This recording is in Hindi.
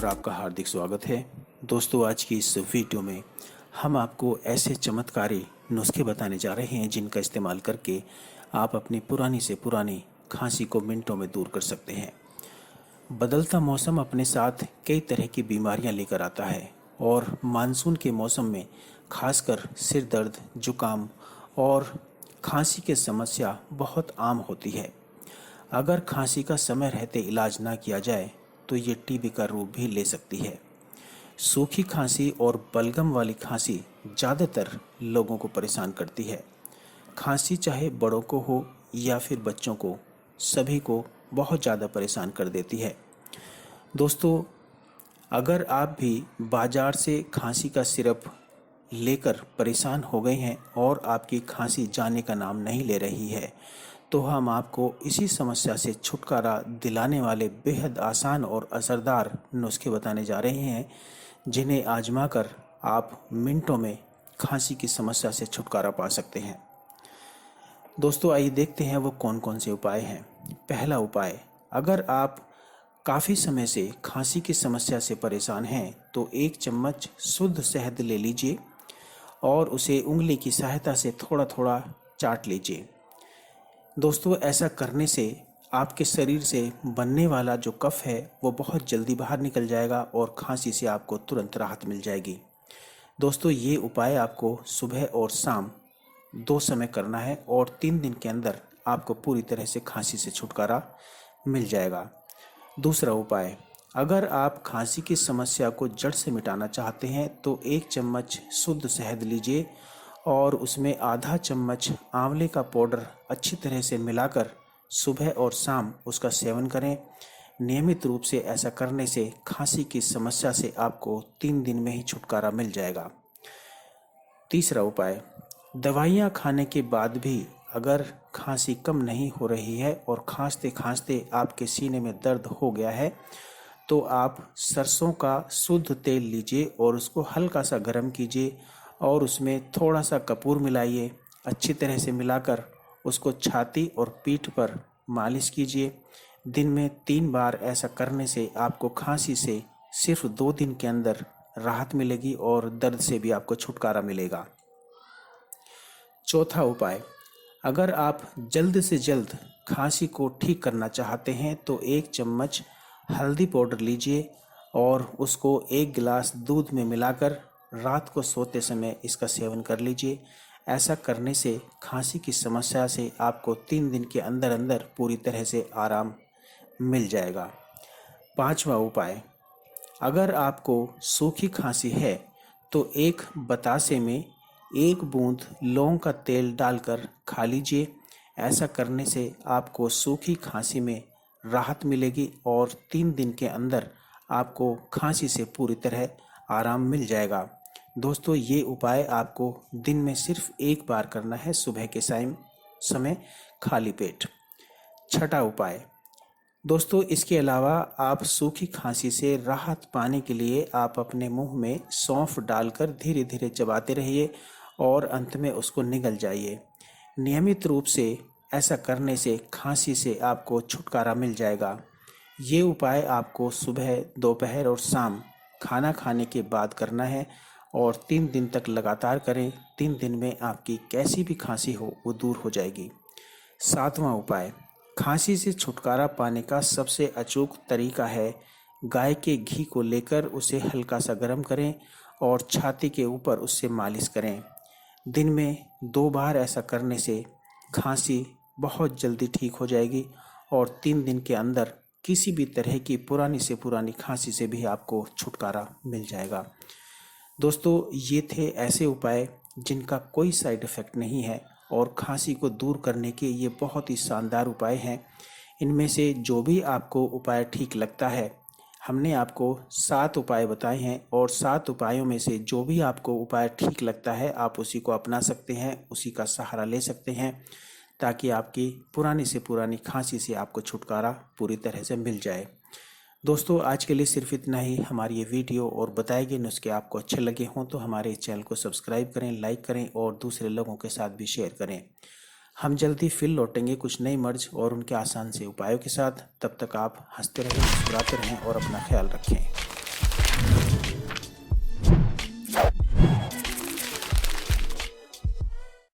पर आपका हार्दिक स्वागत है। दोस्तों, आज की इस वीडियो में हम आपको ऐसे चमत्कारी नुस्खे बताने जा रहे हैं जिनका इस्तेमाल करके आप अपनी पुरानी से पुरानी खांसी को मिनटों में दूर कर सकते हैं। बदलता मौसम अपने साथ कई तरह की बीमारियां लेकर आता है और मानसून के मौसम में खासकर सिर दर्द, जुकाम और खांसी की समस्या बहुत आम होती है। अगर खांसी का समय रहते इलाज ना किया जाए तो ये टीबी का रूप भी ले सकती है। सूखी खांसी और बलगम वाली खांसी ज़्यादातर लोगों को परेशान करती है। खांसी चाहे बड़ों को हो या फिर बच्चों को, सभी को बहुत ज़्यादा परेशान कर देती है। दोस्तों, अगर आप भी बाज़ार से खांसी का सिरप लेकर परेशान हो गए हैं और आपकी खांसी जाने का नाम नहीं ले रही है, तो हम आपको इसी समस्या से छुटकारा दिलाने वाले बेहद आसान और असरदार नुस्खे बताने जा रहे हैं, जिन्हें आजमा कर आप मिनटों में खांसी की समस्या से छुटकारा पा सकते हैं। दोस्तों, आइए देखते हैं वो कौन कौन से उपाय हैं। पहला उपाय, अगर आप काफ़ी समय से खांसी की समस्या से परेशान हैं तो 1 चम्मच शुद्ध शहद ले लीजिए और उसे उंगली की सहायता से थोड़ा थोड़ा चाट लीजिए। दोस्तों, ऐसा करने से आपके शरीर से बनने वाला जो कफ है वो बहुत जल्दी बाहर निकल जाएगा और खांसी से आपको तुरंत राहत मिल जाएगी। दोस्तों, ये उपाय आपको सुबह और शाम 2 समय करना है और 3 दिन के अंदर आपको पूरी तरह से खांसी से छुटकारा मिल जाएगा। दूसरा उपाय, अगर आप खांसी की समस्या को जड़ से मिटाना चाहते हैं तो 1 चम्मच शुद्ध शहद लीजिए और उसमें आधा चम्मच आंवले का पाउडर अच्छी तरह से मिलाकर सुबह और शाम उसका सेवन करें। नियमित रूप से ऐसा करने से खांसी की समस्या से आपको 3 दिन में ही छुटकारा मिल जाएगा। तीसरा उपाय, दवाइयाँ खाने के बाद भी अगर खांसी कम नहीं हो रही है और खांसते खांसते आपके सीने में दर्द हो गया है, तो आप सरसों का शुद्ध तेल लीजिए और उसको हल्का सा गर्म कीजिए और उसमें थोड़ा सा कपूर मिलाइए। अच्छी तरह से मिलाकर उसको छाती और पीठ पर मालिश कीजिए। दिन में 3 बार ऐसा करने से आपको खांसी से सिर्फ 2 दिन के अंदर राहत मिलेगी और दर्द से भी आपको छुटकारा मिलेगा। चौथा उपाय, अगर आप जल्द से जल्द खांसी को ठीक करना चाहते हैं तो 1 चम्मच हल्दी पाउडर लीजिए और उसको 1 गिलास दूध में मिलाकर रात को सोते समय इसका सेवन कर लीजिए। ऐसा करने से खांसी की समस्या से आपको 3 दिन के अंदर अंदर पूरी तरह से आराम मिल जाएगा। पांचवा उपाय, अगर आपको सूखी खांसी है तो एक बतासे में 1 बूंद लौंग का तेल डालकर खा लीजिए। ऐसा करने से आपको सूखी खांसी में राहत मिलेगी और 3 दिन के अंदर आपको खांसी से पूरी तरह आराम मिल जाएगा। दोस्तों, ये उपाय आपको दिन में सिर्फ 1 बार करना है, सुबह के समय खाली पेट। छठा उपाय, दोस्तों, इसके अलावा आप सूखी खांसी से राहत पाने के लिए आप अपने मुंह में सौंफ डालकर धीरे धीरे चबाते रहिए और अंत में उसको निगल जाइए। नियमित रूप से ऐसा करने से खांसी से आपको छुटकारा मिल जाएगा। ये उपाय आपको सुबह, दोपहर और शाम खाना खाने के बाद करना है और 3 दिन तक लगातार करें। 3 दिन में आपकी कैसी भी खांसी हो वो दूर हो जाएगी। 7वां उपाय, खांसी से छुटकारा पाने का सबसे अचूक तरीका है गाय के घी को लेकर उसे हल्का सा गर्म करें और छाती के ऊपर उससे मालिश करें। दिन में 2 बार ऐसा करने से खांसी बहुत जल्दी ठीक हो जाएगी और 3 दिन के अंदर किसी भी तरह की पुरानी से पुरानी खांसी से भी आपको छुटकारा मिल जाएगा। दोस्तों, ये थे ऐसे उपाय जिनका कोई साइड इफ़ेक्ट नहीं है और खांसी को दूर करने के ये बहुत ही शानदार उपाय हैं। इनमें से जो भी आपको उपाय ठीक लगता है, हमने आपको 7 उपाय बताए हैं और 7 उपायों में से जो भी आपको उपाय ठीक लगता है आप उसी को अपना सकते हैं, उसी का सहारा ले सकते हैं, ताकि आपकी पुरानी से पुरानी खांसी से आपको छुटकारा पूरी तरह से मिल जाए। दोस्तों, आज के लिए सिर्फ इतना ही। हमारी ये वीडियो और बताए गए नुस्खे आपको अच्छे लगे हों तो हमारे चैनल को सब्सक्राइब करें, लाइक करें और दूसरे लोगों के साथ भी शेयर करें। हम जल्दी फिर लौटेंगे कुछ नई मर्ज और उनके आसान से उपायों के साथ। तब तक आप हंसते रहें, मुस्कुराते रहें और अपना ख्याल रखें।